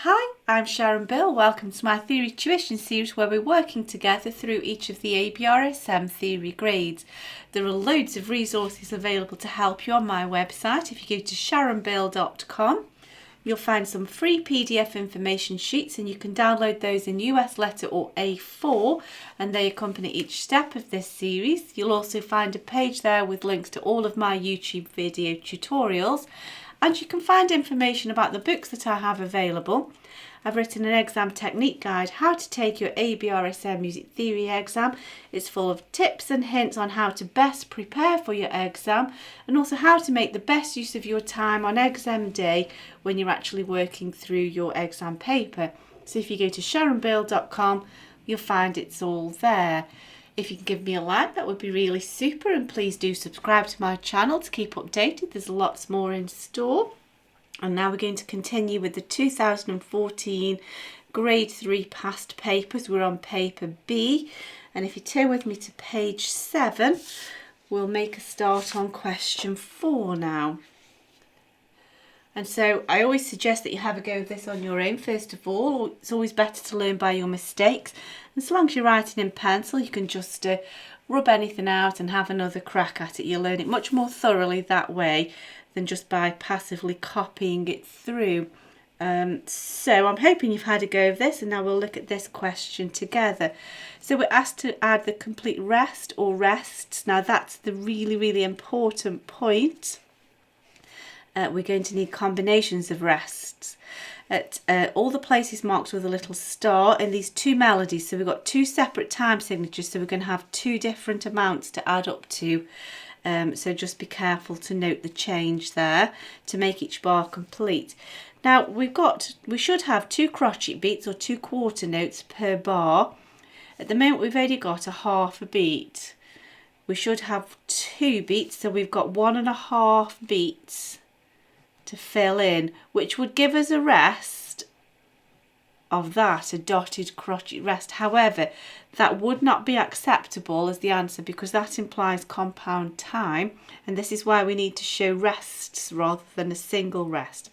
Hi, I'm Sharon Bill. Welcome to my theory tuition series where we're working together through each of the ABRSM theory grades. There are loads of resources available to help you on my website. If you go to sharonbill.com, you'll find some free PDF information sheets and you can download those in US letter or A4 and they accompany each step of this series. You'll also find a page there with links to all of my YouTube video tutorials. And you can find information about the books that I have available. I've written an exam technique guide, how to take your ABRSM Music Theory Exam. It's full of tips and hints on how to best prepare for your exam and also how to make the best use of your time on exam day when you're actually working through your exam paper. So if you go to sharonbill.com, you'll find it's all there. If you can give me a like, that would be really super, and please do subscribe to my channel to keep updated. There's lots more in store. And now we're going to continue with the 2014 Grade 3 past papers. We're on paper B, and if you turn with me to page 7, we'll make a start on question 4 now. And so I always suggest that you have a go of this on your own first of all. It's always better to learn by your mistakes. And so long as you're writing in pencil, you can just rub anything out and have another crack at it. You'll learn it much more thoroughly that way than just by passively copying it through. So I'm hoping you've had a go of this, and now we'll look at this question together. So we're asked to add the complete rest or rests. Now that's the really important point. We're going to need combinations of rests at all the places marked with a little star in these two melodies. So we've got two separate time signatures, so we're going to have two different amounts to add up to. So just be careful to note the change there to make each bar complete. Now we should have two crotchet beats or two quarter notes per bar. At the moment we've only got a half a beat. We should have two beats, so we've got 1.5 beats to fill in, which would give us a rest of that, a dotted crotchet rest. However, that would not be acceptable as the answer because that implies compound time, and this is why we need to show rests rather than a single rest,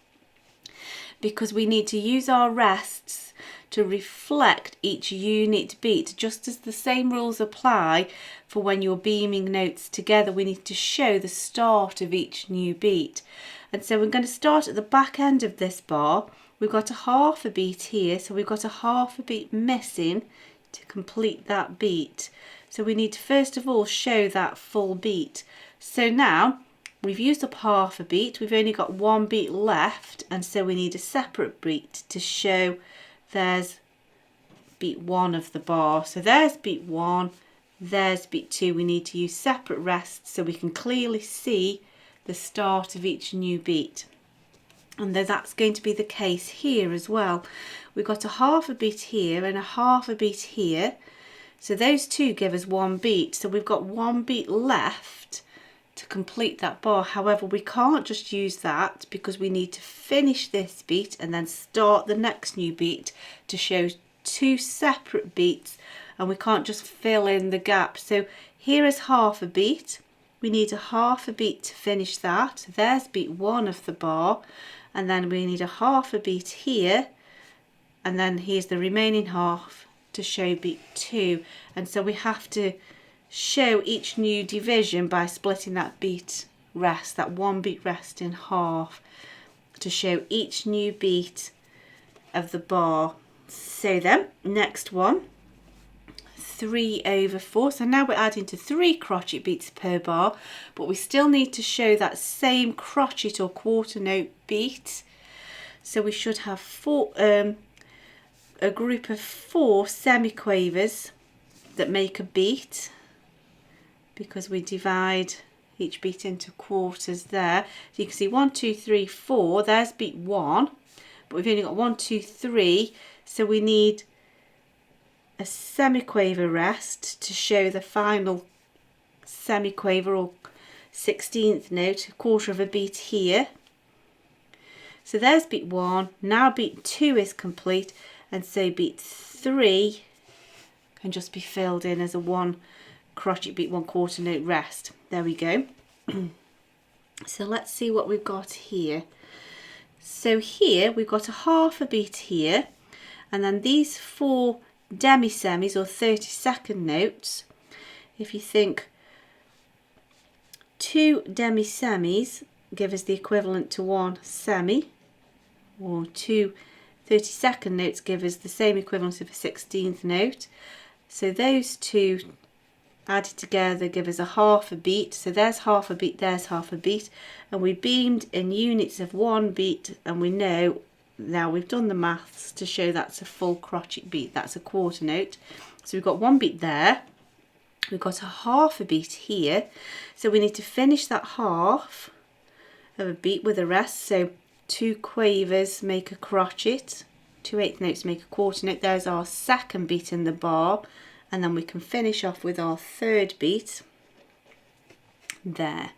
because we need to use our rests to reflect each unit beat. Just as the same rules apply for when you're beaming notes together, we need to show the start of each new beat. And so we're going to start at the back end of this bar. We've got a half a beat here, so we've got a half a beat missing to complete that beat. So we need to first of all show that full beat. So now we've used up half a beat, we've only got one beat left, and so we need a separate beat to show there's beat 1 of the bar. So there's beat 1, there's beat 2. We need to use separate rests so we can clearly see the start of each new beat. And that's going to be the case here as well. We've got a half a beat here and a half a beat here. So those two give us one beat. So we've got one beat left to complete that bar. However, we can't just use that because we need to finish this beat and then start the next new beat to show two separate beats, and we can't just fill in the gap. So here is half a beat. We need a half a beat to finish that. There's beat 1 of the bar, and then we need a half a beat here, and then here's the remaining half to show beat 2. And so we have to show each new division by splitting that beat rest, that one beat rest, in half to show each new beat of the bar. So then, next one, 3/4. So now we're adding to 3 crotchet beats per bar, but we still need to show that same crotchet or quarter note beat. So we should have a group of 4 semiquavers that make a beat, because we divide each beat into quarters there. So you can see 1, 2, 3, 4. There's beat 1, but we've only got 1, 2, 3. So we need a semiquaver rest to show the final semiquaver or 16th note, a quarter of a beat here. So there's beat 1. Now beat 2 is complete, and so beat 3 can just be filled in as a 1 crotchet beat 1 quarter note rest. There we go. So let's see what we've got here. So here we've got a half a beat here, and then these 4 demi-semis or 30-second notes. If you think 2 demi-semis give us the equivalent to 1 semi, or 2 30-second notes give us the same equivalent of a 16th note. So those 2 added together give us a half a beat. So there's half a beat, there's half a beat, and we beamed in units of 1 beat, and we know now we've done the maths to show that's a full crotchet beat, that's a quarter note. So we've got 1 beat there, we've got a half a beat here, so we need to finish that half of a beat with a rest. So 2 quavers make a crotchet, 2 eighth notes make a quarter note. There's our second beat in the bar, and then we can finish off with our 3rd beat there.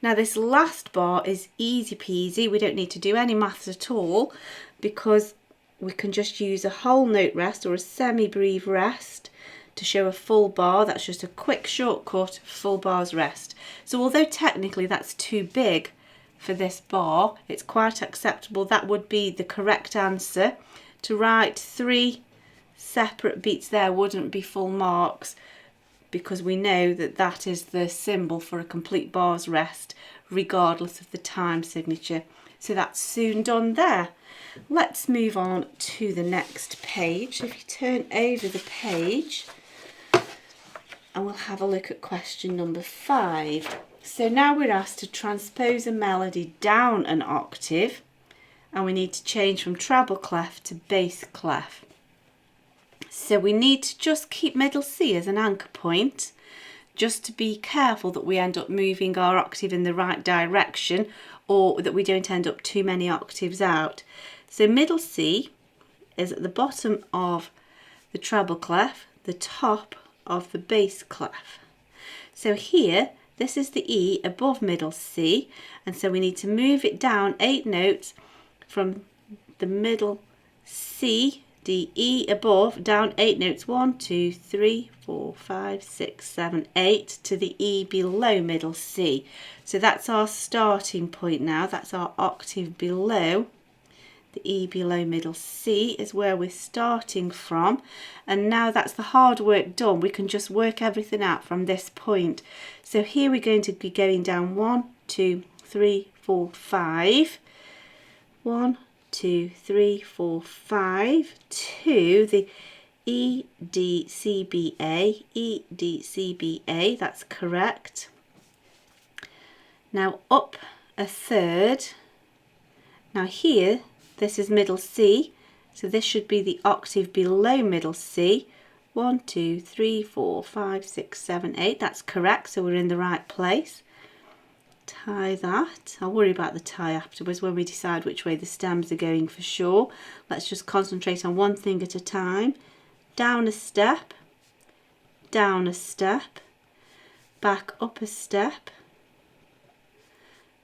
Now this last bar is easy peasy, we don't need to do any maths at all, because we can just use a whole note rest or a semi-breve rest to show a full bar. That's just a quick shortcut, full bars rest. So although technically that's too big for this bar, it's quite acceptable. That would be the correct answer. To write 3 separate beats there wouldn't be full marks, because we know that that is the symbol for a complete bars rest regardless of the time signature. So that's soon done there. Let's move on to the next page. If you turn over the page, and we'll have a look at question number 5. So now we're asked to transpose a melody down an octave, and we need to change from treble clef to bass clef. So we need to just keep middle C as an anchor point, just to be careful that we end up moving our octave in the right direction, or that we don't end up too many octaves out. So middle C is at the bottom of the treble clef, the top of the bass clef. So here, this is the E above middle C, and so we need to move it down 8 notes from the middle C, D, E above, down 8 notes, 1, 2, 3, 4, 5, 6, 7, 8, to the E below middle C. So that's our starting point now, that's our octave below. The E below middle C is where we're starting from, and now that's the hard work done. We can just work everything out from this point. So here we're going to be going down 1, 2, 3, 4, 5. 1, 2, 3, 4, 5 to the E, D, C, B, A. E, D, C, B, A, that's correct. Now up a third. Now here, this is middle C, so this should be the octave below middle C. 1, 2, 3, 4, 5, 6, 7, 8, that's correct, so we're in the right place. Tie that. I'll worry about the tie afterwards when we decide which way the stems are going for sure. Let's just concentrate on one thing at a time. Down a step, down a step, back up a step,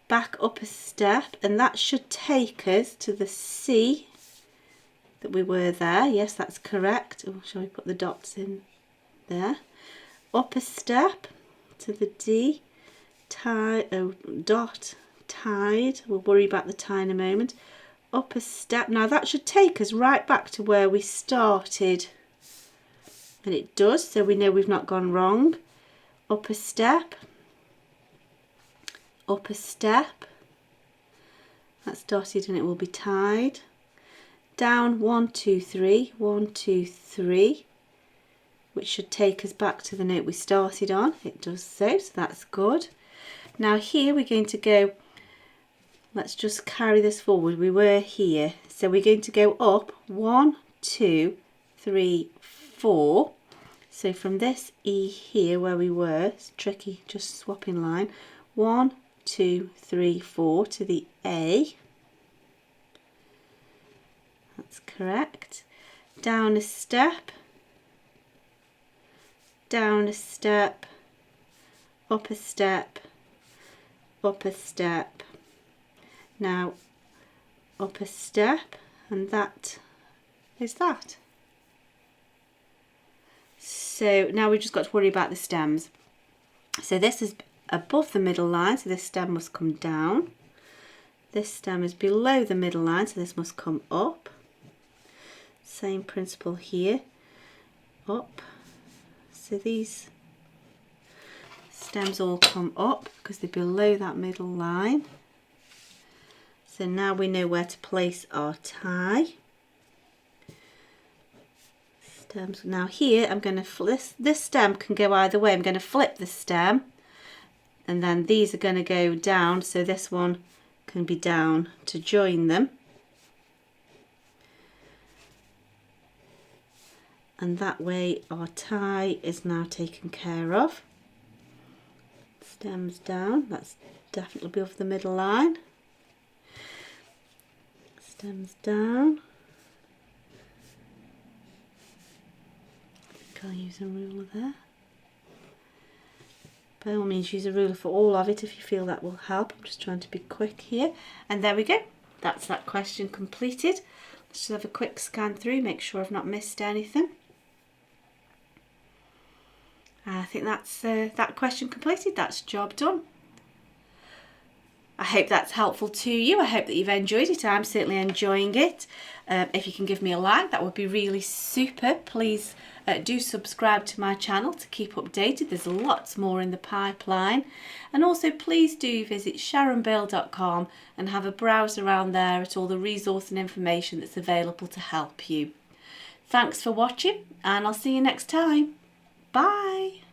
back up a step, and that should take us to the C that we were there. Yes, that's correct. Oh, shall we put the dots in there? Up a step to the D, tie, dot, tied. We'll worry about the tie in a moment. Up a step. Now that should take us right back to where we started. And it does, so we know we've not gone wrong. Up a step. Up a step. That's dotted and it will be tied. Down 1, 2, 3. 1, 2, 3. Which should take us back to the note we started on. It does so that's good. Now here we're going to go, let's just carry this forward. We were here, so we're going to go up 1, 2, 3, 4. So from this E here where we were, it's tricky, just swapping line. 1, 2, 3, 4 to the A. That's correct. Down a step, down a step, up a step, up a step. Now up a step, and that is that. So now we've just got to worry about the stems. So this is above the middle line, so this stem must come down. This stem is below the middle line, so this must come up. Same principle here, up. So these stems all come up because they're below that middle line. So now we know where to place our tie. Stems. Now here I'm going to flip, this stem can go either way. I'm going to flip the stem and then these are going to go down, so this one can be down to join them. And that way our tie is now taken care of. Stems down, that's definitely above the middle line. Stems down. I think I'll use a ruler there. By all means use a ruler for all of it if you feel that will help. I'm just trying to be quick here. And there we go. That's that question completed. Let's just have a quick scan through, make sure I've not missed anything. I think that's that question completed. That's job done. I hope that's helpful to you. I hope that you've enjoyed it. I'm certainly enjoying it. If you can give me a like, that would be really super. Please do subscribe to my channel to keep updated. There's lots more in the pipeline. And also please do visit sharonbill.com and have a browse around there at all the resource and information that's available to help you. Thanks for watching and I'll see you next time. Bye.